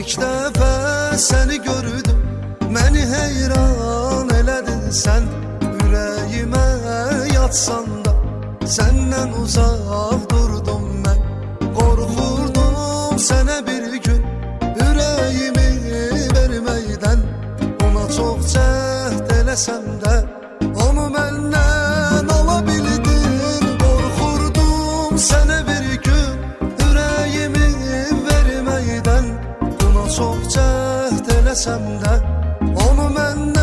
İlk dəfə səni gördüm, məni heyran elədin sən. Ürəyimə yatsan da səndən uzaq durdum mən. Qorxurdum sənə bir gün ürəyimi verməkdən. Ona çox cəhd eləsəm də onu məndən ala bildin. Qorxurdum sənə bir gün ürəyimi verməkdən. Ona çox cəhd eləsəm də onu məndən